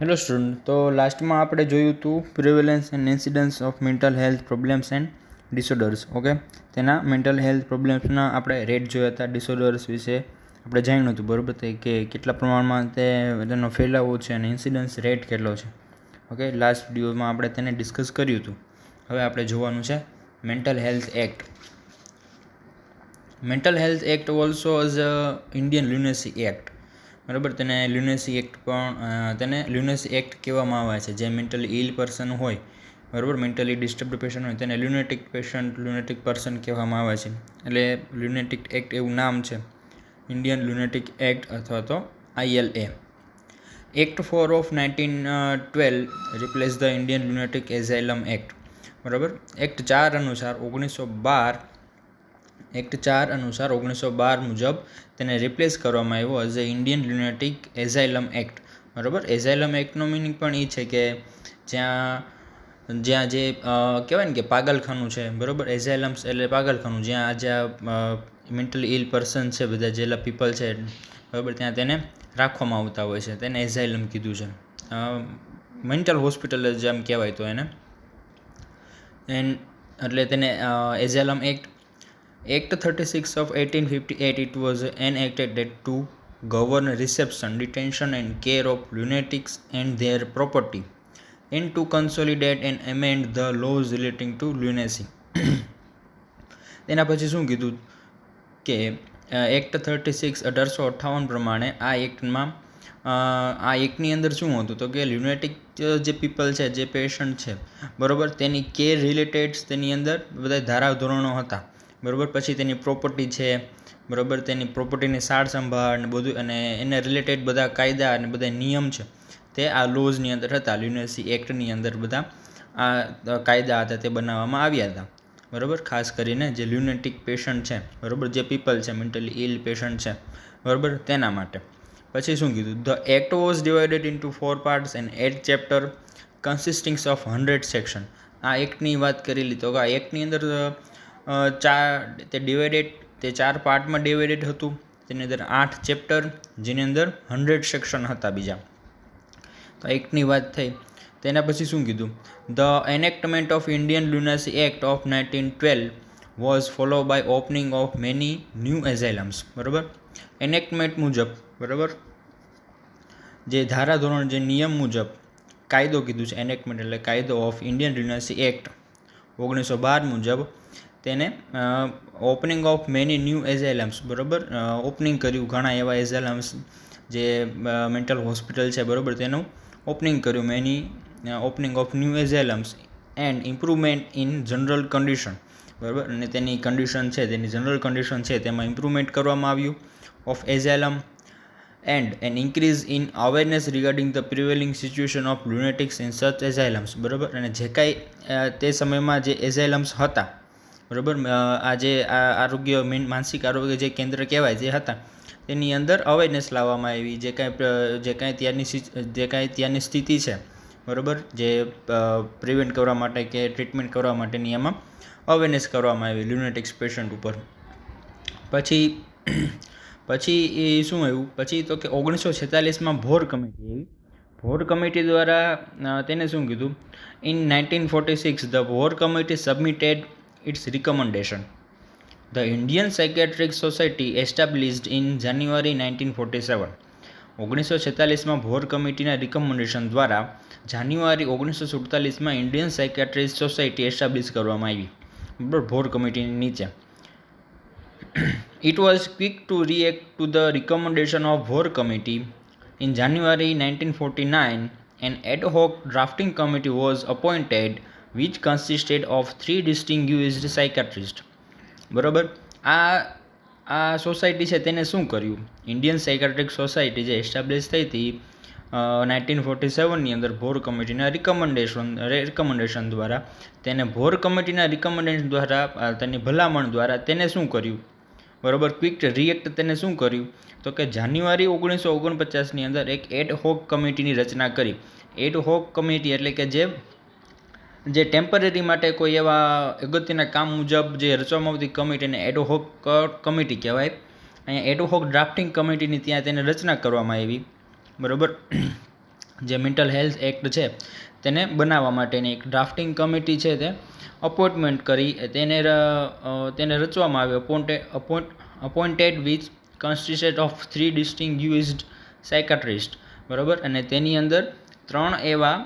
Hello student, તો લાસ્ટમાં આપણે જોયું હતું prevalence and incidence of mental health problems and disorders. Okay, તેના મેન્ટલ હેલ્થ પ્રોબ્લેમ્સના આપણે રેટ જોયા હતા. ડિસઓર્ડર્સ વિશે આપણે જાણ્યું હતું, બરાબર, કે કેટલા પ્રમાણમાં તેનો ફેલાવો છે અને ઇન્સિડન્સ રેટ કેટલો છે. ઓકે, લાસ્ટ વિડીયોમાં આપણે તેને ડિસ્કસ કર્યું હતું. હવે આપણે જોવાનું છે mental health act. Mental health act also as Indian lunacy act, બરાબર. તેને લ્યુનેસી એક્ટ પણ તેને લ્યુનેસી એક્ટ કહેવામાં આવે છે. જે મેન્ટલી ઇલ પર્સન હોય, બરાબર, મેન્ટલી ડિસ્ટર્બ્ડ પેશન્ટ હોય, તેને લ્યુનેટિક પેશન્ટ, લ્યુનેટિક પર્સન કહેવામાં આવે છે. એટલે લ્યુનેટિક એક્ટ એવું નામ છે, ઇન્ડિયન લ્યુનેટિક એક્ટ અથવા તો ILA. Act 4 of 1912 replace the Indian lunatic asylum act, બરાબર. એક્ટ 4 અનુસાર 1912 મુજબ તેને રિપ્લેસ કરવામાં આવ્યો as a Indian lunatic asylum act, બરાબર. એઝાઇલમ એક્ટનો મિનિંગ પણ એ છે કે જ્યાં જે કહેવાય ને કે પાગલખાનું છે, બરાબર. એઝાઇલમ્સ એટલે પાગલખાનું, જ્યાં મેન્ટલી ઇલ પર્સન છે, બધા જેલા પીપલ છે, બરાબર, ત્યાં તેને રાખવામાં આવતા હોય છે. તેને એઝાઇલમ કીધું છે. મેન્ટલ હોસ્પિટલ જેમ કહેવાય તો એને એટલે તેને એઝાઇલમ act. Act 36 of 1858, it was enacted to govern reception, detention and care of lunatics and their property, and to consolidate and amend the laws relating to lunacy. તેના પછી શું કીધું કે એક્ટ 36 1858 પ્રમાણે આ એક્ટની અંદર શું હતું તો કે લ્યુનેટિક જે પીપલ છે, જે પેશન્ટ છે, બરાબર, તેની કેર રિલેટેડ તેની અંદર બધા ધારાધોરણો હતા, બરાબર. પછી તેની પ્રોપર્ટી છે, બરાબર, તેની પ્રોપર્ટીની સાર સંભાળ અને બધું, અને એને રિલેટેડ બધા કાયદા અને બધા નિયમ છે તે આ લોઝની અંદર હતા. લ્યુનેસી એક્ટની અંદર બધા આ કાયદા હતા તે બનાવવામાં આવ્યા હતા, બરાબર. ખાસ કરીને જે લ્યુનેટિક પેશન્ટ છે, બરાબર, જે પીપલ છે, મેન્ટલી ઇલ પેશન્ટ છે, બરાબર, તેના માટે. પછી શું કીધું? The act was divided into 4 parts and 8 chapter consisting of 100 section. આ એક્ટની વાત કરેલી તો આ એક્ટની અંદર તે ચાર પાર્ટમાં ડિવાઇડેડ હતું. તેની અંદર 8 ચેપ્ટર, જેની અંદર 100 સેક્શન હતા બીજા. તો એક્ટની વાત થઈ. તેના પછી શું કીધું? The enactment of Indian lunacy act of 1912 was follow by opening of many new asylums, બરાબર. એનેક્ટમેન્ટ મુજબ, બરાબર, જે ધારાધોરણ, જે નિયમ મુજબ કાયદો કીધું છે. એનેક્ટમેન્ટ એટલે કાયદો ઓફ ઇન્ડિયન લ્યુનેસી એક્ટ 1912 મુજબ તેને opening of many new asylums, બરાબર, ઓપનિંગ કર્યું ઘણા એવા એઝાઇલમ્સ, જે મેન્ટલ હોસ્પિટલ છે, બરાબર, તેનું ઓપનિંગ કર્યું. Opening of new asylums and improvement in general condition, બરાબર, અને તેની કન્ડિશન છે, તેની જનરલ કન્ડિશન છે, તેમાં ઇમ્પ્રુવમેન્ટ કરવામાં આવ્યું of asylum and an increase in awareness regarding the prevailing situation of lunatics in such asylums, બરાબર. અને જે કાંઈ તે સમયમાં જે એઝાઇલમ્સ હતા, બરાબર, આ જે આરોગ્ય માનસિક આરોગ્ય જે કેન્દ્ર કહેવાય જે હતા, તેની અંદર અવેરનેસ લાવવામાં આવી. જે કાંઈ ત્યાંની સ્થિતિ છે, બરાબર, જે પ્રિવેન્ટ કરવા માટે કે ટ્રીટમેન્ટ કરવા માટેની એમાં અવેરનેસ કરવામાં આવી લ્યુનેટિક્સ પેશન્ટ ઉપર. પછી એ શું આવ્યું? પછી તો કે 1946માં ભોર કમિટી આવી. ભોર કમિટી દ્વારા તેને શું કીધું? In 1946 the Bhore committee submitted its recommendation. The Indian Psychiatric Society established in January 1947. 1946માં Bhor કમિટીના રિકમેન્ડેશન દ્વારા જાન્યુઆરી 1947માં ઇન્ડિયન સાયકેટ્રિસ્ટ સોસાયટી એસ્ટાબ્લિશ કરવામાં આવી, બરાબર, ભોર કમિટીની નીચે. It was quick to react to the recommendation of Bohr committee. In January 1949, an ad hoc drafting committee was appointed which consisted of 3 distinguished psychiatrists, બરાબર. આ society છે તેને શું કર્યું? ઇન્ડિયન સાયકેટ્રિક સોસાયટી જે એસ્ટાબ્લિશ થઈ હતી 1947ની અંદર ભોર કમિટીના રિકમેન્ડેશન દ્વારા, તેને ભોર કમિટીના રિકમેન્ડેશન દ્વારા, તેની ભલામણ દ્વારા તેને શું કર્યું? બરાબર, ક્વિક રિએક્ટ તેને શું કર્યું? તો કે જાન્યુઆરી 1949ની અંદર એક એડ હોક કમિટીની રચના કરી. એડ હોક કમિટી એટલે કે જે ટેમ્પરરી માટે કોઈ એવા અગત્યના કામ મુજબ જે રચવામાં આવતી કમિટીને એડ હોક કમિટી કહેવાય. અહીંયા એડ હોક ડ્રાફ્ટિંગ કમિટીની ત્યાં તેને રચના કરવામાં આવી, બરાબર. જે મેન્ટલ હેલ્થ એક્ટ છે તેને બનાવવા માટેની એક ડ્રાફ્ટિંગ કમિટી છે તે અપોઇન્ટમેન્ટ કરી તેને રચવામાં આવ્યો અપોઇન્ટેડ વિચ કન્સ્ટિસ્ટેડ ઓફ 3 ડિસ્ટિંગ્યુઇશ્ડ સાયકાટ્રિસ્ટ, બરાબર. અને તેની અંદર 3 એવા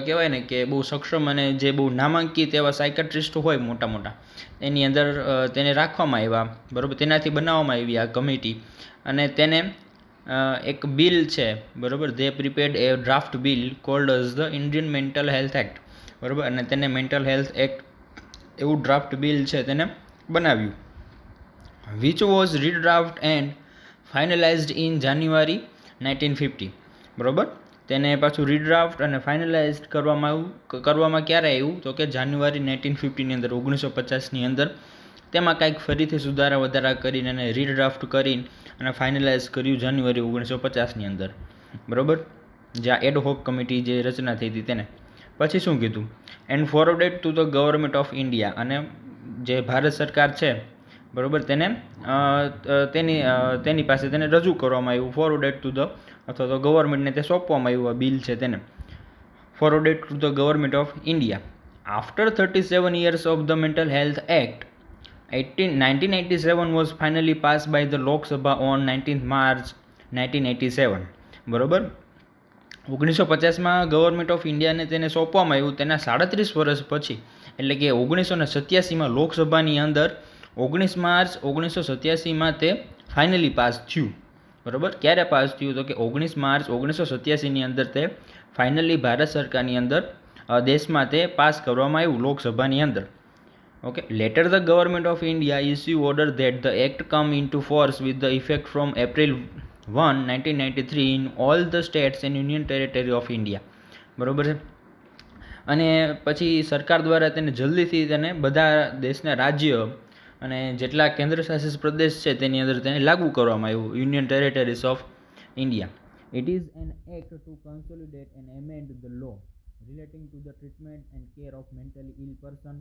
કહેવાય ને કે બહુ સક્ષમ અને જે બહુ નામાંકિત એવા સાયકાટ્રિસ્ટ હોય મોટા મોટા, એની અંદર તેને રાખવામાં આવ્યા, બરાબર. તેનાથી બનાવવામાં આવી આ કમિટી. અને તેને એક બિલ છે, બરાબર. They prepared a draft bill called as the Indian mental health act, બરાબર. અને તેને મેન્ટલ હેલ્થ એક્ટ એવું ડ્રાફ્ટ બિલ છે તેને બનાવ્યું, which was redraft and finalised in January 1950, બરાબર. તેને પાછું રીડ્રાફ્ટ અને ફાઇનલાઇઝ કરવામાં ક્યારે આવ્યું તો કે જાન્યુઆરી 1950ની અંદર, 1950ની અંદર. તેમાં કાંઈક ફરીથી સુધારા વધારા કરીને અને રીડ્રાફ્ટ કરીને અને ફાઇનલાઇઝ કર્યું જાન્યુઆરી 1950ની અંદર, બરાબર. જ્યાં એડહોક કમિટી જે રચના થઈ હતી તેને. પછી શું કીધું, and forwarded to the government of India, અને જે ભારત સરકાર છે, બરાબર, તેની પાસે તેને રજૂ કરવામાં આવ્યું, ફોરવર્ડેડ ટુ ધ, અથવા તો ગવર્મેન્ટને તે સોંપવામાં આવ્યું આ બિલ છે તેને, forwarded to the government of India. After 37 years of the Mental Health Act, 1987 was finally passed by the Lok Sabha on 19th March 1987, બરાબર. 1950માં ગવર્મેન્ટ ઓફ ઇન્ડિયાને તેને સોંપવામાં આવ્યું. તેના 37 વર્ષ પછી, એટલે કે 1987માં લોકસભાની અંદર 19 માર્ચ 1987માં તે ફાઇનલી પાસ થયું, બરાબર. ક્યારે પાસ થયું તો કે 19 માર્ચ 1987ની અંદર તે ફાઇનલી ભારત સરકારની અંદર દેશમાં તે પાસ કરવામાં આવ્યું લોકસભાની અંદર. Okay. Later the government of India issue order that the act come into force with the effect from April 1, 1993 in all the states and union territory of India, બરાબર છે. અને પછી સરકાર દ્વારા તેને જલ્દીથી તેને બધા દેશના રાજ્ય અને જેટલા કેન્દ્ર શાસિત પ્રદેશ છે તેની અંદર તેને લાગુ કરવામાં આવ્યું, union territories of India. It is an act to consolidate and amend the law relating to the treatment and care of mentally ill person,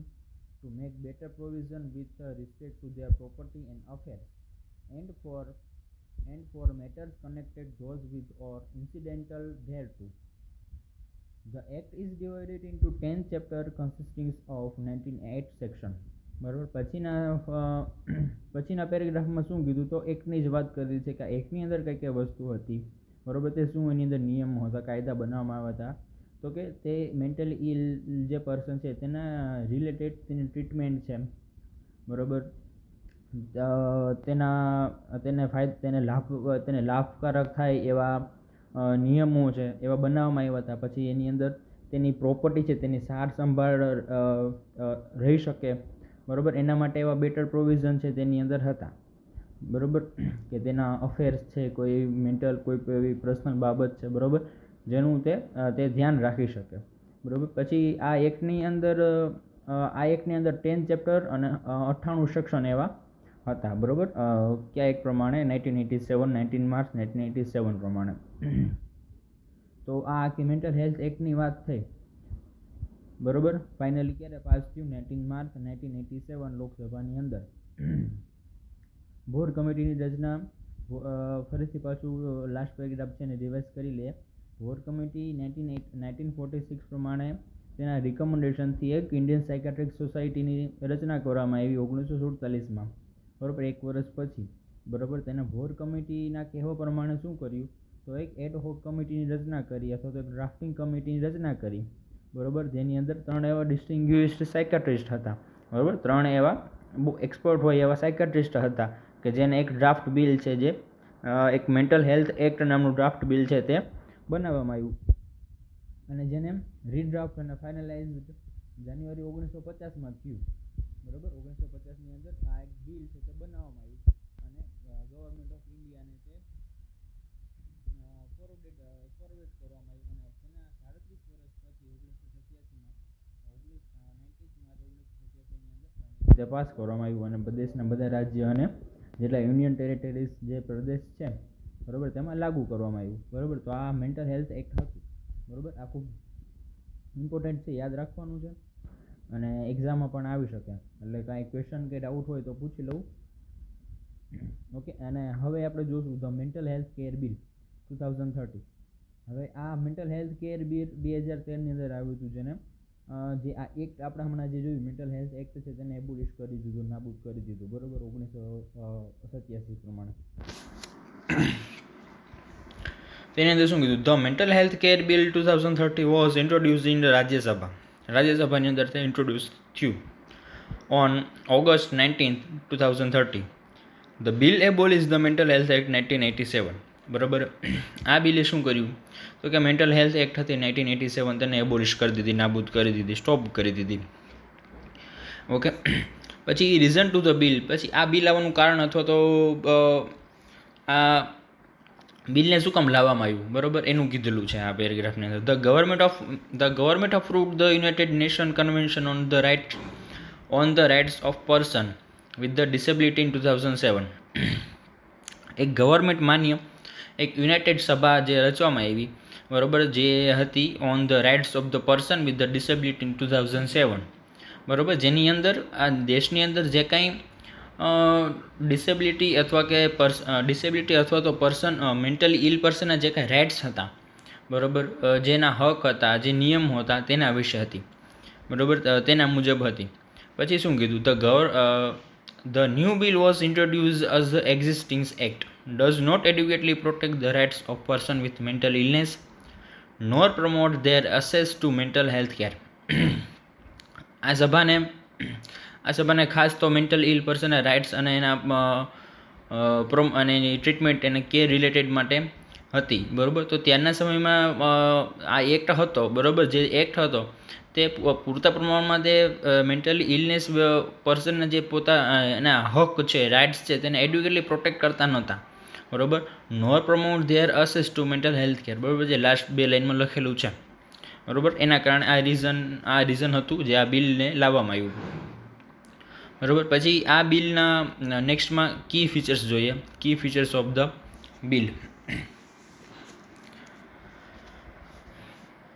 to make better provision with respect to their property and affairs, and for matters connected those with or incidental thereto. The act is divided into 10 chapters consisting of 198 sections, બરાબર. પછીના પેરેગ્રાફમાં શું કીધું તો એક્ટની જ વાત કરી છે કે એક્ટની અંદર કઈ કઈ વસ્તુ હતી, બરાબર. તે શું એની અંદર નિયમો હતા, કાયદા બનાવવામાં આવ્યા હતા, તો કે તે મેન્ટલી ઇલ જે પર્સન છે તેના રિલેટેડ તેની ટ્રીટમેન્ટ છે, બરાબર. તેને લાભકારક થાય એવા નિયમો છે એવા બનાવવામાં આવ્યા હતા. પછી એની અંદર તેની પ્રોપર્ટી છે તેની સાર સંભાળ રહી શકે, બરાબર. એના માટે એવા બેટર પ્રોવિઝન છે તેની અંદર હતા, બરાબર. કે તેના અફેર્સ છે, કોઈ મેન્ટલ કોઈ એવી પર્સનલ બાબત છે, બરાબર, જેનું તે ધ્યાન રાખી શકે, બરાબર. પછી આ એક્ટની અંદર 10 ચેપ્ટર અને 98 સેક્શન એવા હતા, બરાબર. કયા એક પ્રમાણે 1987 માર્ચ 1987 પ્રમાણે. તો આ આખી મેન્ટલ હેલ્થ એક્ટની વાત થઈ, બરાબર. ફાઇનલી ક્યારે પાસ થયું, 19 માર્ચ 1987 લોકસભાની અંદર. ભોર કમિટીની રચના, ફરીથી પાછું લાસ્ટ પેરેગ્રાફ છે ને રિવાઇઝ કરી લે. ભોર કમિટી 1946 પ્રમાણે તેના રિકમેન્ડેશનથી એક ઇન્ડિયન સાયકાટ્રિક સોસાયટીની રચના કરવામાં આવી 1947માં, બરાબર, 1 વર્ષ પછી, બરાબર. તેના ભોર કમિટીના કહેવા પ્રમાણે શું કર્યું તો એક એડહોક કમિટીની રચના કરી અથવા તો ડ્રાફ્ટિંગ કમિટીની રચના કરી, બરાબર. જેની અંદર 3 એવા ડિસ્ટિંગ્યુઇશ્ડ સાયકાટ્રિસ્ટ હતા, બરાબર. 3 એવા બહુ એક્સપર્ટ હોય એવા સાયકાટ્રિસ્ટ હતા કે જેને એક ડ્રાફ્ટ બિલ છે, જે એક મેન્ટલ હેલ્થ એક્ટ નામનું ડ્રાફ્ટ બિલ છે તે બનાવવામાં આવ્યું અને જેને રીડ્રાફ્ટ અને ફાઇનલાઇઝડ જાન્યુઆરી 1950માં થયું, બરાબર. 1950ની અંદર આ એક બિલ છે તે બનાવવામાં આવ્યું અને ગવર્મેન્ટ ઓફ ઇન્ડિયાને તે ફોરવર્ડ કરવામાં આવ્યું અને તેના 37 વર્ષ પછી 1987માં 19 માર્ચ 1987ની અંદર પાસ કરવામાં આવ્યું અને દેશના બધા રાજ્ય અને જેટલા યુનિયન ટેરેટરીઝ જે પ્રદેશ છે, બરાબર, તેમાં લાગુ કરવામાં આવ્યું, બરાબર. તો આ મેન્ટલ હેલ્થ એક્ટ હતું, બરાબર. આ ખૂબ ઇમ્પોર્ટન્ટ છે, યાદ રાખવાનું છે અને એક્ઝામમાં પણ આવી શકે, એટલે કાંઈ ક્વેશ્ચન કે ડાઉટ હોય તો પૂછી લઉં. ઓકે. અને હવે આપણે જોશું the mental health care bill 2030, હવે આ મેન્ટલ હેલ્થ કેર બિલ 2013ની અંદર આવ્યું હતું, જેને જે આ એક્ટ આપણે હમણાં જે જોયું મેન્ટલ હેલ્થ એક્ટ છે તેને એબોલિશ કરી દીધું, નાબૂદ કરી દીધું, બરોબર, 1987 પ્રમાણે. તેની અંદર શું કીધું? The mental health care bill 2030 was introduced in Rajya Sabha. રાજ્યસભાની અંદર તે ઇન્ટ્રોડ્યુસ થયું on August 19, 2030. The bill abolish the mental health act 1987. બરાબર. આ બિલે શું કર્યું? તો કે મેન્ટલ હેલ્થ એક્ટ હતી 1987 તેને એબોલિશ કરી દીધી, નાબૂદ કરી દીધી, સ્ટોપ કરી દીધી. ઓકે. પછી રીઝન ટુ ધ બિલ, પછી આ બિલ આવવાનું કારણ અથવા તો આ બિલને શું કામ લાવવામાં આવ્યું, બરોબર, એનું કીધેલું છે આ પેરેગ્રાફની અંદર. The government approved the United Nation convention on the rights of person with the disability in 2007. એક ગવર્મેન્ટ માન્ય એક યુનાઇટેડ સભા જે રચવામાં આવી, બરોબર, જે હતી on the rights of the person with the disability in 2007, બરોબર, જેની અંદર આ દેશની અંદર જે કાંઈ ડિસેબિલિટી અથવા તો પર્સન મેન્ટલી ઇલ પર્સનના જે કાંઈ રાઇટ્સ હતા, બરોબર, જેના હક હતા, જે નિયમો હતા તેના વિશે હતી, બરોબર, તેના મુજબ હતી. પછી શું કીધું? The new bill was introduce as the existing act does not adequately protect the rights of person with mental illness nor promote their access to mental health care. આ સભાને ખાસ તો મેન્ટલ ઇલ પર્સનના રાઇટ્સ અને અને એની ટ્રીટમેન્ટ અને care related માટે હતી, બરાબર. તો ત્યારના સમયમાં આ એક્ટ હતો, બરાબર, જે એક્ટ હતો તે પૂરતા પ્રમાણમાં તે મેન્ટલી ઇલનેસ પર્સનના જે એના હક છે, રાઇટ્સ છે, તેને એડ્યુકેટલી પ્રોટેક્ટ કરતા નહોતા, બરાબર. Nor promote their access to mental health care, બરાબર, જે લાસ્ટ 2 લાઇનમાં લખેલું છે, બરાબર. એના કારણે આ રીઝન હતું જે આ બિલને લાવવામાં આવ્યું, બરાબર. પછી આ બિલના નેક્સ્ટમાં કી ફીચર્સ જોઈએ. Key features of the bill.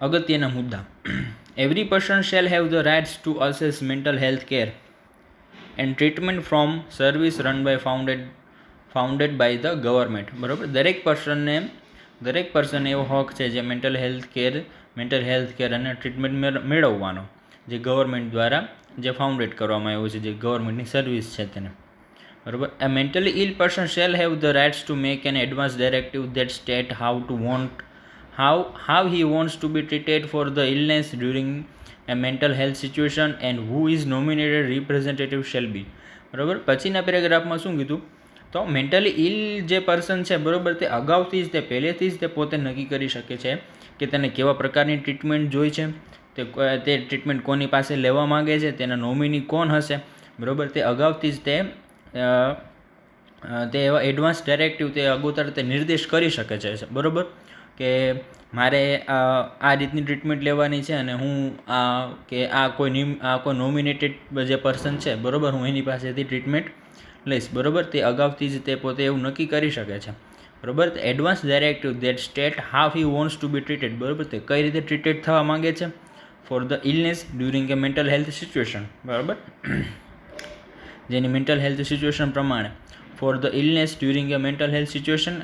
અગત્યના મુદ્દા. Every person shall have the rights to access mental health care and treatment from service run by founded by the government, બરાબર. દરેક પર્સન એવો હક છે જે મેન્ટલ હેલ્થ કેર અને ટ્રીટમેન્ટ મેળવવાનો, જે ગવર્મેન્ટ દ્વારા જે ફાઉન્ડેડ કરવામાં આવ્યું છે, જે ગવર્મેન્ટની સર્વિસ છે તેને, બરાબર. A mentally ill person shall have the rights to make an advance directive that state how he wants to be treated for the illness during a mental health situation and who is nominated representative shall be, બરાબર. પછીના પેરેગ્રાફમાં શું કીધું? તો mentally ઇલ જે person છે, બરાબર, તે અગાઉથી જ પહેલેથી જ તે પોતે નક્કી કરી શકે છે કે તેને કેવા પ્રકારની ટ્રીટમેન્ટ જોઈ છે, તે ટ્રીટમેન્ટ કોની પાસે લેવા માગે છે, તેના નોમિની કોણ હશે, બરાબર. તે અગાઉથી જ તે એવા એડવાન્સ ડાયરેક્ટિવ તે અગોતર તે નિર્દેશ કરી શકે છે, બરાબર, કે મારે આ રીતની ટ્રીટમેન્ટ લેવાની છે અને હું આ કોઈ નોમિનેટેડ જે પર્સન છે, બરાબર, હું એની પાસેથી ટ્રીટમેન્ટ લઈશ, બરાબર. તે અગાઉથી જ તે પોતે એવું નક્કી કરી શકે છે, બરાબર. Advance directive that state how he wants to be treated, બરાબર, તે કઈ રીતે ટ્રીટેડ થવા માંગે છે for the illness during a mental health situation, બરાબર, જેની મેન્ટલ હેલ્થ સિચ્યુએશન પ્રમાણે for the illness during a mental health situation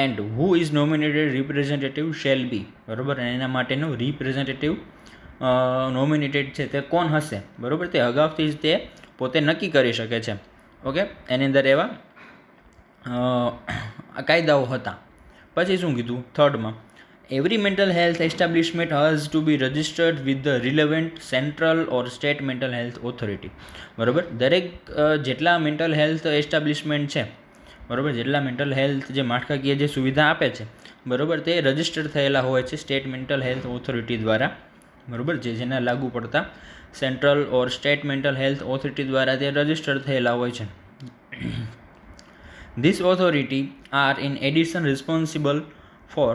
and who is nominated representative shall be, બરાબર, અને એના માટેનું રિપ્રેઝેન્ટેટિવ નોમિનેટેડ છે તે કોણ હશે, બરાબર, તે અગાઉથી જ તે પોતે નક્કી કરી શકે છે. ઓકે. એની અંદર એવા કાયદાઓ હતા. પછી શું કીધું? થર્ડમાં, every mental health establishment has to be registered with the relevant central or state mental health authority, બરાબર. દરેક જેટલા મેન્ટલ હેલ્થ એસ્ટાબ્લિશમેન્ટ છે, બરાબર, જેટલા મેન્ટલ હેલ્થ જે માળખાકીય જે સુવિધા આપે છે, બરાબર, તે રજિસ્ટર થયેલા હોય છે સ્ટેટ મેન્ટલ હેલ્થ ઓથોરિટી દ્વારા, બરાબર, જેના લાગુ પડતા central or state mental health authority દ્વારા તે રજિસ્ટર થયેલા હોય છે. This authority are in addition responsible for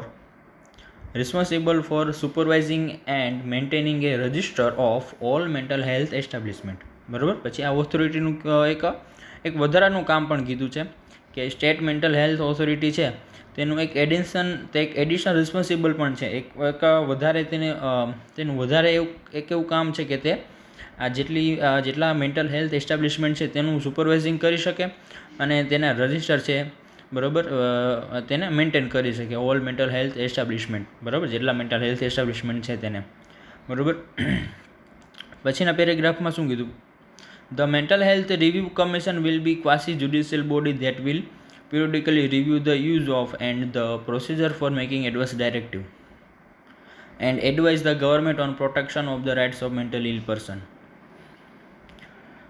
supervising and maintaining a register of all mental health establishment, બરાબર. પછી આ ઓથોરિટીનું એક વધારાનું કામ પણ કીધું છે કે સ્ટેટ મેન્ટલ હેલ્થ ઓથોરિટી છે તેનું એક એડિશનલ રિસ્પોન્સિબલ પણ છે, એક વધારે તેનું વધારે એવું કામ છે કે તે આ જેટલા મેન્ટલ હેલ્થ એસ્ટાબ્લિશમેન્ટ છે તેનું સુપરવાઇઝિંગ કરી શકે અને તેના રજિસ્ટર છે, બરાબર તેને મેન્ટેન કરી શકે, ઓલ મેન્ટલ હેલ્થ એસ્ટાબ્લિશમેન્ટ, બરાબર જેટલા મેન્ટલ હેલ્થ એસ્ટાબ્લિશમેન્ટ છે તેને, બરાબર. પછીના પેરેગ્રાફમાં શું કીધું? The mental health review commission will be quasi judicial body that will periodically review the use of and the procedure for making adverse directive and advise the government on protection of the rights of mentally ill person.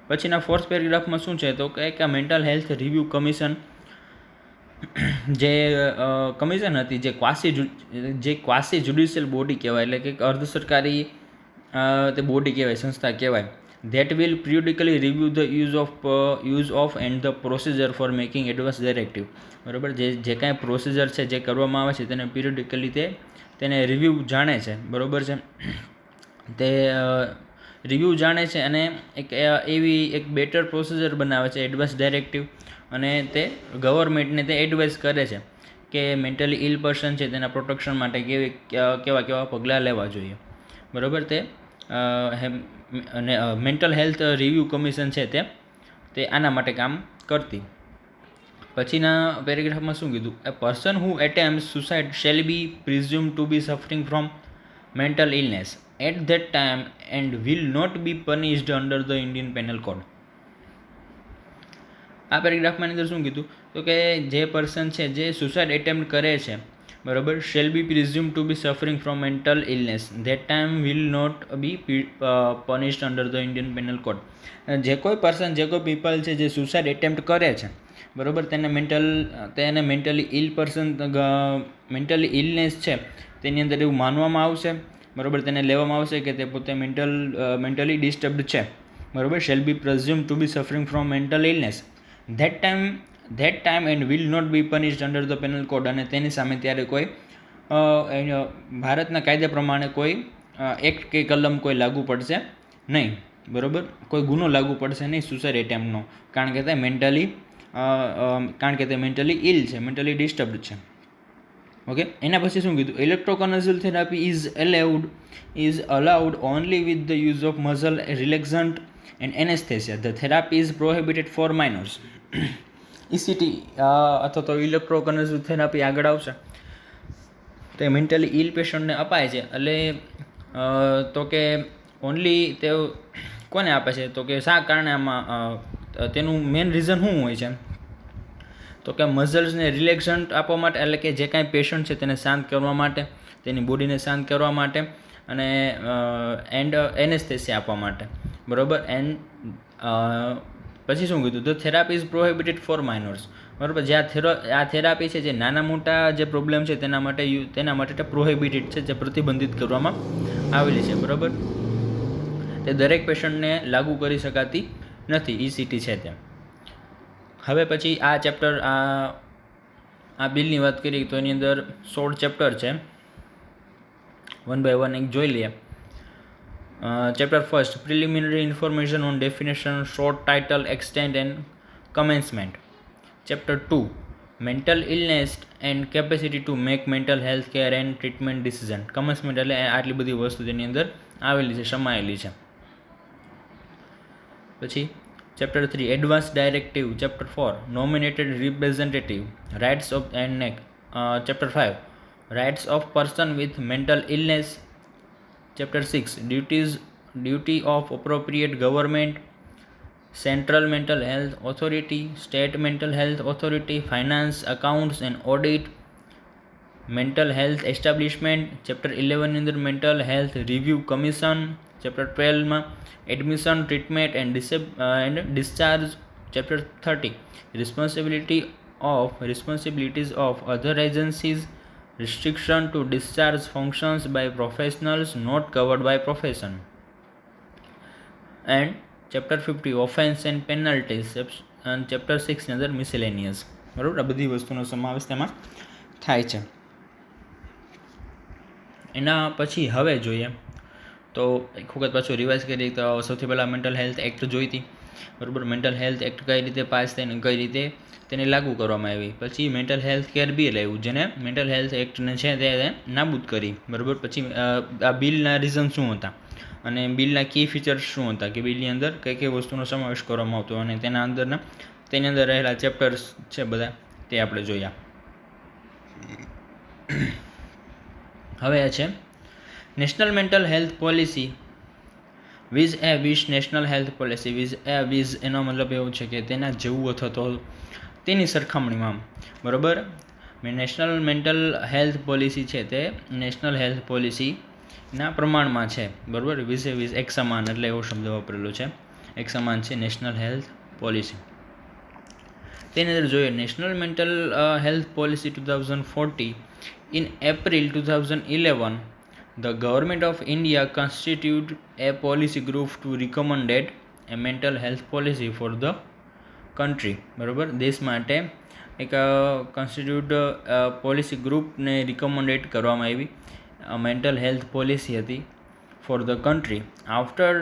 પછીના fourth પેરેગ્રાફમાં શું છે તો કે mental health review commission જે commission હતી જે ક્વાસી judicial body કહેવાય, એટલે કે અર્ધ સરકારી તે બોડી કહેવાય, સંસ્થા કહેવાય, that will periodically review the use of and the procedure four making advance directive, બરાબર જે કાંઈ પ્રોસિજર છે જે કરવામાં આવે છે તેને પિરિયોડિકલી તેને રિવ્યૂ જાણે છે, બરાબર છે, તે રિવ્યૂ જાણે છે અને એક બેટર પ્રોસિજર બનાવે છે એડવાન્સ ડાયરેક્ટિવ, અને તે ગવર્મેન્ટને તે એડવાઇસ કરે છે કે મેન્ટલી ઇલ પર્સન છે તેના પ્રોટેક્શન માટે કેવા પગલાં લેવા જોઈએ, બરાબર. અને મેન્ટલ હેલ્થ રિવ્યૂ કમિશન છે તે આના માટે કામ કરતી. પછીના પેરેગ્રાફમાં શું કીધું? A person who attempt suicide shall be presume to be suffering from mental illness at that time and will not be punished under the Indian penal code. આ પેરેગ્રાફમાં અંદર શું કીધું તો કે જે પર્સન છે જે સુસાઇડ એટેમ્પ્ટ કરે છે, બરાબર, shall be presume to be suffering from mental illness that time will not be punished under the Indian penal code. જે કોઈ પર્સન, જે કોઈ પીપલ છે જે સુસાઇડ એટેમ્પ્ટ કરે છે, બરાબર, તેને mentally ill person, mentally illness છે તેની અંદર એવું માનવામાં આવશે, બરાબર, તેને લેવામાં આવશે કે તે પોતે મેન્ટલી ડિસ્ટર્બ્ડ છે, બરાબર. Shall be presume to be suffering from mental illness that time and will not be punished under the penal code, અને તેની સામે ત્યારે કોઈ ભારતના કાયદા પ્રમાણે કોઈ એક્ટ કે કલમ કોઈ લાગુ પડશે નહીં, બરાબર, કોઈ ગુનો લાગુ પડશે નહીં સુસાઇડ એટેમ્પનો, કારણ કે તે મેન્ટલી ઇલ છે, મેન્ટલી ડિસ્ટર્બ્ડ છે. ઓકે. એના પછી શું કીધું? Electroconvulsive therapy is allowed only with the use of muscle relaxant and anaesthesia. The therapy is prohibited for minors. ECT અથવા તો ઇલેક્ટ્રોકન્વલ્સિવ થેરાપી આગળ આવશે, તે મેન્ટલી ઇલ પેશન્ટને અપાય છે, એટલે તો કે ઓનલી તે કોને આપે છે તો કે શા કારણે આમાં તેનું મેઇન રીઝન શું હોય છે તો કે મઝલ્સને રિલેક્સન્ટ આપવા માટે, એટલે કે જે કાંઈ પેશન્ટ છે તેને શાંત કરવા માટે, તેની બોડીને શાંત કરવા માટે, અને એન્ડ એનેસ્થેસિયા આપવા માટે, બરાબર. પછી શું કીધું? The therapy is prohibited for minors, બરાબર. જે આ થેરાપી છે જે નાના મોટા જે પ્રોબ્લેમ છે તેના માટે પ્રોહિબિટેડ છે, જે પ્રતિબંધિત કરવામાં આવેલી છે, બરાબર. તે દરેક પેશન્ટને લાગુ કરી શકાતી નથી, ECT છે તે. હવે પછી આ ચેપ્ટર, આ બિલની વાત કરીએ તો એની અંદર 16 ચેપ્ટર છે, વન બાય વન એક જોઈ લઈએ. Chapter first, preliminary information on definition, short title, extent and commencement. Chapter 2, mental illness and capacity to make mental health care and treatment decision. Commencement એટલે આટલી બધી વસ્તુ તેની અંદર આવેલી છે, સમાયેલી છે. પછી chapter 3, advance directive. Chapter 4, nominated representative, rights of and neck. Chapter 5, rights of person with mental illness. Chapter 6, duty of appropriate government, central mental health authority, state mental health authority, finance, accounts and audit, mental health establishment. Chapter 11 ની અંદર mental health review commission. Chapter 12માં admission, treatment and discharge. Chapter 30, responsibilities of other agencies, restriction to discharge functions by professionals not covered by profession. And chapter 50, offense and penalties. And chapter 6 ની અંદર miscellaneous, બરાબર. આ બધી વસ્તુનો સમાવેશ તેમાં થાય છે. એના પછી હવે જોઈએ તો એક વખત પાછું રિવાઇઝ કરીએ તો સૌથી પહેલાં મેન્ટલ હેલ્થ એક્ટ જોઈતી, બરાબર. મેન્ટલ હેલ્થ એક્ટ કઈ રીતે પાસ થઈને કઈ રીતે તેને લાગુ કરવામાં આવી. પછી મેન્ટલ હેલ્થ કેર બિલ આવ્યું, જેને મેન્ટલ હેલ્થ એક્ટને છે તે નાબૂદ કરી, બરાબર. પછી આ બિલના રીઝન શું હતા અને બિલના કી ફીચર્સ શું હતા, કે બિલની અંદર કઈ કઈ વસ્તુનો સમાવેશ કરવામાં આવતો, અને તેની અંદર રહેલા ચેપ્ટર્સ છે બધા તે આપણે જોયા. હવે આ છે national mental health policy. Viz national health policy. Viz એનો મતલબ એવું છે કે તેના જેવું અથવા તો તેની સરખામણીમાં, બરાબર. નેશનલ મેન્ટલ હેલ્થ પોલિસી છે તે નેશનલ હેલ્થ પોલિસીના પ્રમાણમાં છે, બરાબર. વિઝ એક સમાન, એટલે એવો શબ્દ વાપરેલો છે, એક સમાન છે નેશનલ હેલ્થ પોલિસી. તેની અંદર જોઈએ national mental health policy 2040. In April 2011, the government of India constituted a policy group to recommended a mental health policy for the country. બરાબર, દેશ માટે એક કોન્સ્ટિટ્યુટ પોલિસી ગ્રુપને રિકમેન્ડેડ કરવામાં આવી મેન્ટલ હેલ્થ પોલિસી હતી four the country. After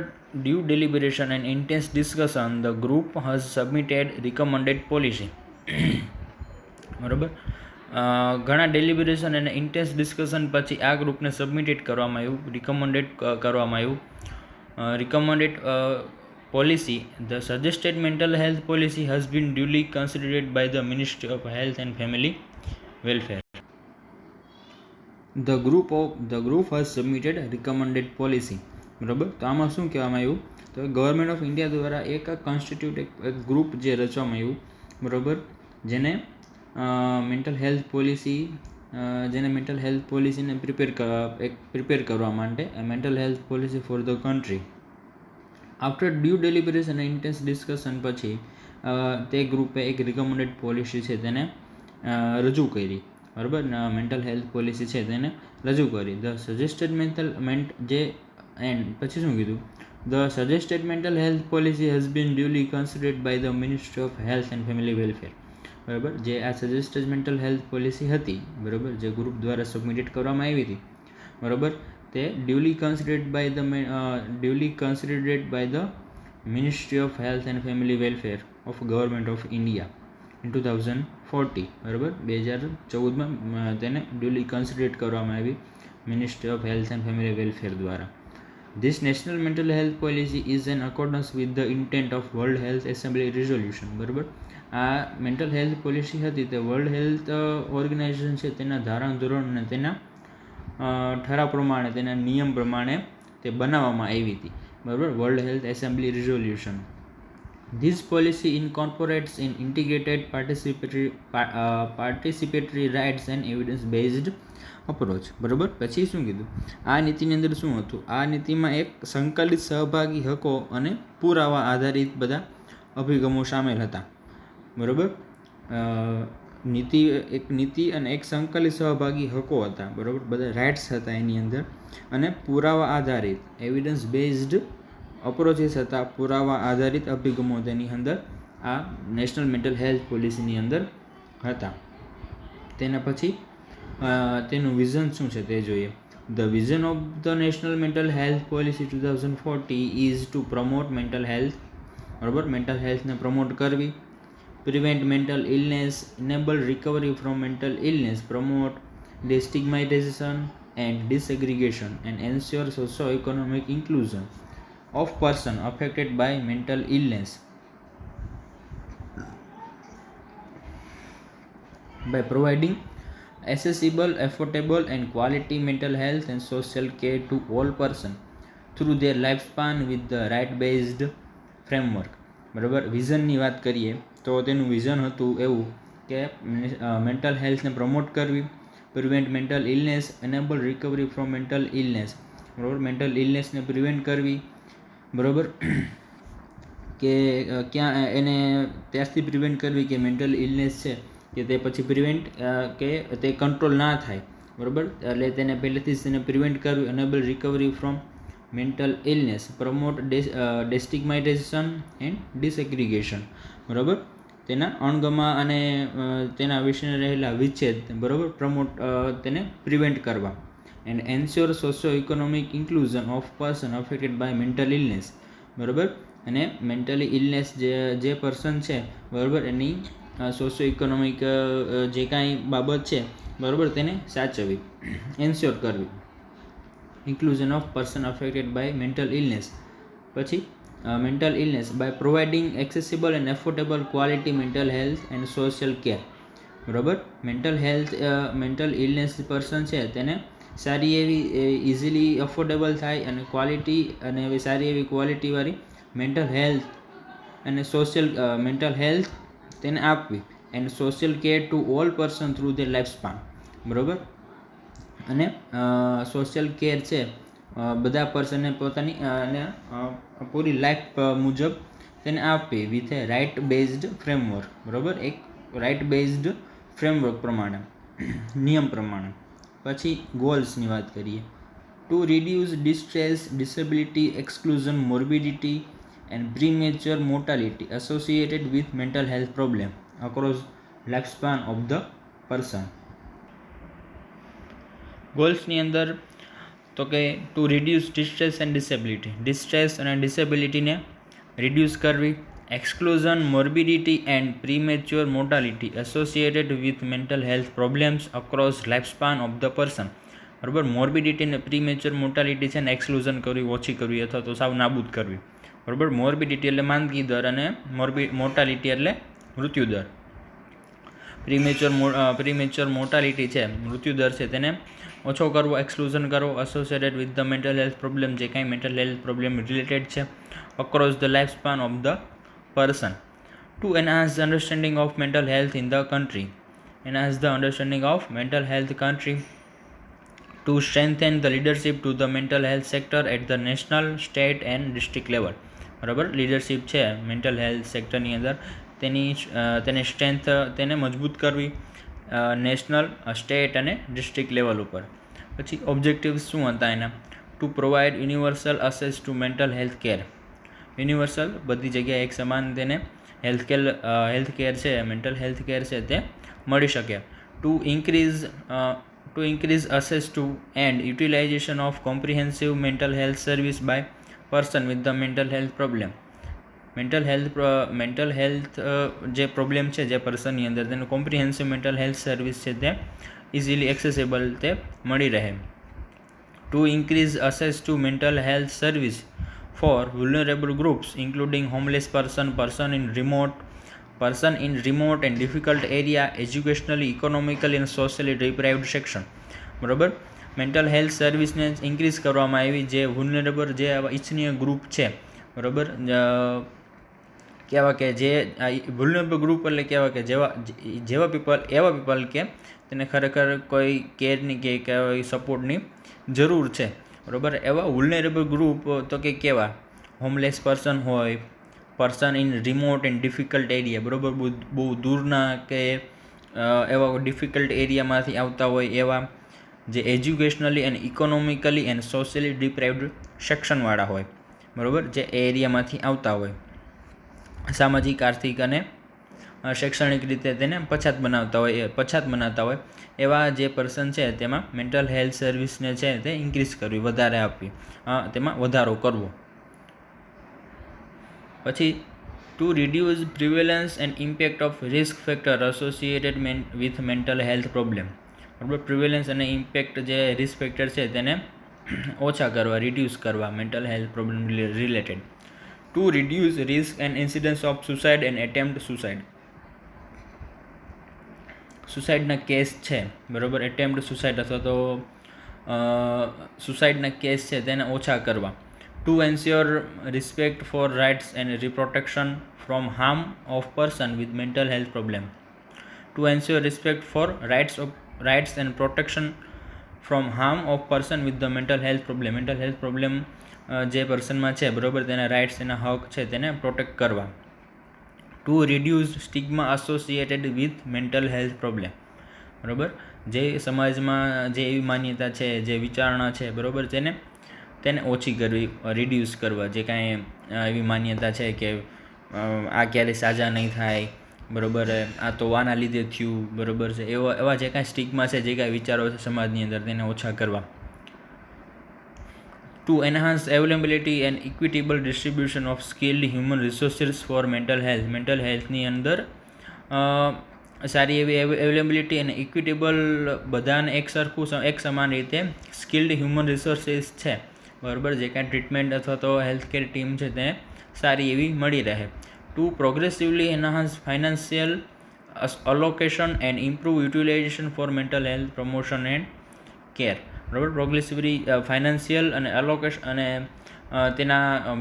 due deliberation and intense discussion, the group has submitted recommended policy. બરાબર, ઘણા ડેલિબરેશન અને ઇન્ટેન્સ ડિસ્કશન પછી આ ગ્રુપને સબમિટેડ કરવામાં આવ્યું, રિકમેન્ડેડ કરવામાં આવ્યું recommended policy. The suggested mental health policy has been duly considered by the Ministry of Health and Family Welfare. The group has submitted recommended policy. બરાબર, તો આમાં શું કહેવામાં આવ્યું? તો ગવર્મેન્ટ ઓફ ઇન્ડિયા દ્વારા એક કોન્સ્ટિટ્યુટ એક ગ્રુપ જે રચવામાં આવ્યું, બરાબર, જેને મેન્ટલ હેલ્થ પોલિસીને પ્રિપેર કરવા માટે mental health policy for the country. After due deliberation અને ઇન્ટેન્સ ડિસ્કશન પછી તે ગ્રુપે એક રિકમેન્ડેડ પોલિસી છે તેને રજૂ કરી, બરાબર. મેન્ટલ હેલ્થ પોલિસી છે તેને રજૂ કરી. ધ સજેસ્ટેડ પછી શું કીધું? The suggested mental health policy has been duly considered by the ministry of health and family welfare. બરાબર, જે આ સજેસ્ટેડ મેન્ટલ હેલ્થ પોલિસી હતી, બરાબર, જે ગ્રુપ દ્વારા સબમિટેડ કરવામાં આવી હતી, બરાબર, તે duly considered by the ministry of health and family welfare of government of India in 2040. બરાબર, 2014માં તેને ડ્યુલી કન્સિડર્ડ કરવામાં આવી ministry of health and family welfare દ્વારા. This national mental health policy is in accordance with the intent of World Health Assembly resolution. બરાબર, આ mental health policy હતી તે વર્લ્ડ હેલ્થ ઓર્ગેનાઇઝેશન છે તેના ધારા ધોરણ અને તેના ઠરાવ પ્રમાણે, તેના નિયમ પ્રમાણે તે બનાવવામાં આવી હતી, બરાબર. World health assembly resolution. This policy incorporates an integrated participatory rights and evidence based approach. બરાબર, પછી શું કીધું? આ નીતિની અંદર શું હતું? આ નીતિમાં એક સંકલિત સહભાગી હકો અને પુરાવા આધારિત બધા અભિગમો સામેલ હતા, બરાબર. નીતિ અને એક સંકલિત સહભાગી હકો હતા, બરાબર, બધા રાઇટ્સ હતા એની અંદર, અને પુરાવા આધારિત એવિડન્સ બેઝડ અપ્રોચીસ હતા, પુરાવા આધારિત અભિગમો તેની અંદર આ નેશનલ મેન્ટલ હેલ્થ પોલિસીની અંદર હતા. તેના પછી તેનું વિઝન શું છે તે જોઈએ. The vision of the national mental health policy 2040 is two promote mental health, બરાબર, મેન્ટલ હેલ્થને પ્રમોટ કરવી, prevent mental illness, enable recovery from mental illness, promote destigmatization and disaggregation, and ensure socio-economic inclusion of person affected by mental illness by providing accessible, affordable and quality mental health and social care to all person through their lifespan with the right based framework. બરાબર, વિઝનની વાત કરીએ તો તેનું vision હતું એવું કે mental હેલ્થને promote કરવી, prevent mental illness, enable recovery from mental illness, બરાબર, મેન્ટલ ઇલનેસને પ્રિવેન્ટ કરવી, બરાબર, કે ક્યાં એને ત્યારથી પ્રિવેન્ટ કરવી કે મેન્ટલ ઇલનેસ છે કે તે પછી પ્રિવેન્ટ કે તે કંટ્રોલ ના થાય, બરાબર, એટલે તેને પહેલેથી જ તેને પ્રિવેન્ટ કરવી. Enable recovery from mental illness, promote destigmatisation and disaggregation, બરાબર, તેના અણગમા અને તેના વિશે રહેલા વિચ્છેદ, બરાબર, પ્રમોટ તેને પ્રિવેન્ટ કરવા. And ensure socio economic inclusion of person affected by mental illness, બરાબર, અને મેન્ટલી ઇલનેસ જે પર્સન છે, બરાબર, એની સોશિયો ઇકોનોમિક જે કાંઈ બાબત છે, બરાબર, તેને સાચવવી, એન્શ્યોર કરવી. Inclusion of person affected by mental illness, પછી mental illness by providing accessible and affordable quality mental health and social care, બરાબર. મેન્ટલ ઇલનેસ પર્સન છે તેને સારી એવી ઇઝીલી અફોર્ડેબલ થાય અને સારી એવી ક્વોલિટીવાળી મેન્ટલ હેલ્થ અને મેન્ટલ હેલ્થ તેને આપવી and social care to all person through the life span. બરાબર. અને સોશિયલ કેર છે બધા પર્સનને પોતાની અને પૂરી લાઈફ મુજબ તેને આપવી with a right based framework. બરાબર. એક રાઇટ બેઝડ ફ્રેમવર્ક પ્રમાણે, નિયમ પ્રમાણે. પછી ગોલ્સની વાત કરીએ. To reduce distress, disability, exclusion, morbidity and premature mortality associated with mental health problem across lifespan of the person. ગોલ્સની અંદર તો કે to reduce distress and disability, distress અને ડિસેબિલિટીને રિડ્યુસ કરવી, exclusion, morbidity and premature mortality associated with mental health problems across lifespan of the person. બરાબર. Morbidity અને premature mortality છે ને એક્સક્લુઝન કરવી, ઓછી કરવી અથવા તો સાવ નાબૂદ કરવી. બરાબર. મોર્બિડિટી એટલે માંદગી દર અને મોર્ટાલિટી એટલે મૃત્યુદર. પ્રીમેચ્યોર મોર્ટાલિટી છે, મૃત્યુદર છે, તેને ઓછો કરવો, એક્સક્લુઝન કરવો, associated with the mental health problem, જે કાંઈ મેન્ટલ હેલ્થ પ્રોબ્લેમ રિલેટેડ છે across the life span of the person. To enhance the understanding of mental health in the country, enhance the understanding of mental health country. To strengthen the leadership to the mental health sector at the national, state and district level. બરાબર. Leadership છે mental health સેક્ટરની અંદર તેને strength તેને મજબૂત કરવી national, state અને district level ઉપર. પછી ઓબ્જેક્ટિવ્સ શું હતા એના? To provide universal access to mental health care. Universal બધી જગ્યાએ એક સમાન તેને હેલ્થ કેર છે, મેન્ટલ હેલ્થ કેર છે તે મળી શકે. To increase access to and utilization of comprehensive mental health service by person with the mental health problem. Mental health જે પ્રોબ્લેમ છે જે પર્સનની અંદર, તેનું કોમ્પ્રિહેન્સિવ મેન્ટલ હેલ્થ સર્વિસ છે તે ઇઝીલી એક્સેસેબલ તે મળી રહે. To increase access to mental health service for vulnerable groups including homeless person in remote and difficult area, educationally, economically and socially deprived section. બરાબર. મેન્ટલ હેલ્થ સર્વિસને increase કરવામાં આવી જે વુલનરેબલ, જે ઇચ્છનીય ગ્રુપ છે. બરાબર. કેવા કે જે વુલનરેબલ ગ્રુપ એટલે કેવા કે એવા પીપલ કે તેને ખરેખર કોઈ કેરની કે કોઈ સપોર્ટની જરૂર છે. બરાબર. એવા વુલનરેબલ ગ્રુપ તો કે કેવા? હોમલેસ પર્સન હોય, person in remote and difficult area. બરાબર. બહુ દૂરના કે એવા ડિફિકલ્ટ એરિયામાંથી આવતા હોય એવા, જે educationally and economically and socially deprived સેક્શનવાળા હોય. બરાબર. જે એરિયામાંથી આવતા હોય, સામાજિક, આર્થિક અને શૈક્ષણિક રીતે તેને પછાત બનાવતા હોય એવા જે પર્સન છે તેમાં મેન્ટલ હેલ્થ સર્વિસને છે તે ઇન્ક્રીઝ કરવી, વધારે આપવી, તેમાં વધારો કરવો. પછી to reduce prevalence and impact of risk factor associated with mental health problem. બરાબર. પ્રિવેલન્સ અને ઇમ્પેક્ટ જે રિસ્ક ફેક્ટર છે તેને ઓછા કરવા, રિડ્યુસ કરવા mental health problem related. To reduce risk and incidence of suicide and attempt suicide. સુસાઇડના case છે. બરાબર. એટેમ્પ્ટ સુસાઇડ અથવા તો સુસાઇડના કેસ છે તેને ઓછા કરવા. To ensure respect for rights and reprotection from harm of person with mental health problem. To ensure respect for rights and protection from harm of person with the mental health problem. Mental health problem જે પર્સનમાં છે, બરાબર, તેના rights, એના હક છે તેને protect કરવા. To reduce stigma associated with mental health problem. બરાબર. જે સમાજમાં જે એવી માન્યતા છે, જે વિચારણા છે, બરાબર, તેને ઓછી કરવી, રિડ્યુસ કરવા. જે કાંઈ એવી માન્યતા છે કે આ ક્યારેય સાજા નહીં થાય, બરાબર, આ તો આના લીધે થયું, બરાબર છે, એવા જે કાંઈ સ્ટિગ્મા છે, જે કાંઈ વિચારો છે સમાજની અંદર, તેને ઓછા કરવા. To enhance availability and equitable distribution of skilled human resources for mental health. Mental હેલ્થની અંદર સારી એવી અવેલેબિલિટી અને ઇક્વિટેબલ, બધાને એક સમાન રીતે સ્કિલ્ડ હ્યુમન રિસોર્સિસ છે, બરાબર, જે કાંઈ ટ્રીટમેન્ટ અથવા તો હેલ્થ કેર ટીમ છે તેને સારી એવી મળી રહે. To progressively enhance financial allocation and improve utilization for mental health promotion and care. બરાબર, પ્રોગ્રેસિવલી ફાઇનાન્શિયલ અને એલોકેશન અને તેના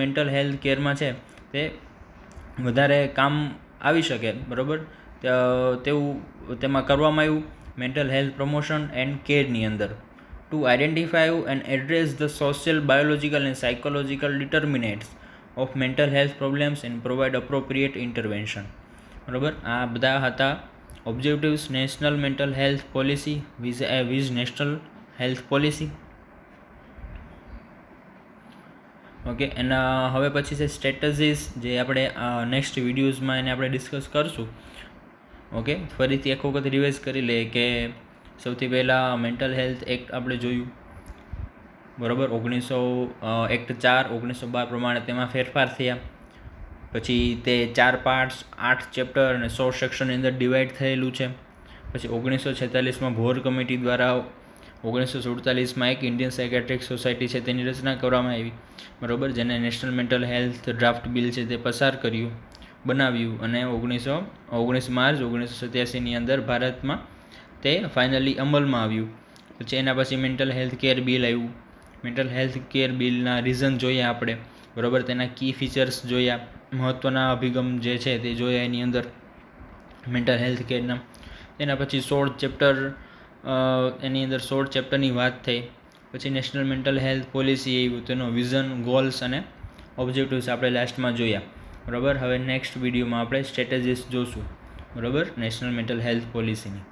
મેન્ટલ હેલ્થ કેરમાં છે તે વધારે કામ આવી શકે. બરાબર, તેવું તેમાં કરવામાં આવ્યું મેન્ટલ હેલ્થ પ્રમોશન એન્ડ કેરની અંદર. To identify and address the social, biological and psychological determinants of mental health problems and provide appropriate intervention. બરાબર, આ બધા હતા objectives national mental health policy viz national health policy. Okay, એના હવે પછી છે સ્ટ્રેટેજીસ, જે આપણે નેક્સ્ટ વિડીયોઝમાં એને આપણે ડિસ્કસ કરશું. ઓકે, ફરીથી એક વખત રિવાઇઝ કરી લઈએ કે સૌથી પહેલાં મેન્ટલ હેલ્થ એક્ટ આપણે જોયું. બરાબર, એક્ટ 4/1912 પ્રમાણે તેમાં ફેરફાર થયા. પછી તે 4 પાર્ટ્સ, 8 ચેપ્ટર અને 100 સેક્શનની અંદર ડિવાઈડ થયેલું છે. પછી 1946માં ભોર કમિટી દ્વારા 1947માં એક ઇન્ડિયન સાયકેટ્રિક સોસાયટી છે તેની રચના કરવામાં આવી. બરાબર, જેને national mental health draft bill છે તે પસાર કર્યું, બનાવ્યું અને 19 માર્ચ 1987ની અંદર ભારતમાં તે ફાઇનલી અમલમાં આવ્યું. પછી એના પછી મેન્ટલ હેલ્થ કેર બિલ આવ્યું. મેન્ટલ હેલ્થ કેર બિલના રીઝન જોયા આપણે. બરાબર, તેના કી ફીચર્સ જોયા, મહત્ત્વના અભિગમ જે છે તે જોયા એની અંદર મેન્ટલ હેલ્થ કેરના. એના પછી 16 ચેપ્ટર, એની અંદર 16 ચેપ્ટરની વાત થઈ. પછી નેશનલ મેન્ટલ હેલ્થ પોલિસી આવ્યું, તેનો વિઝન, ગોલ્સ અને ઓબ્જેક્ટિવ્સ આપણે લાસ્ટમાં જોયા. બરાબર, હવે નેક્સ્ટ વિડીયોમાં આપણે સ્ટ્રેટેજીસ જોશું. બરાબર, નેશનલ મેન્ટલ હેલ્થ પોલિસીની.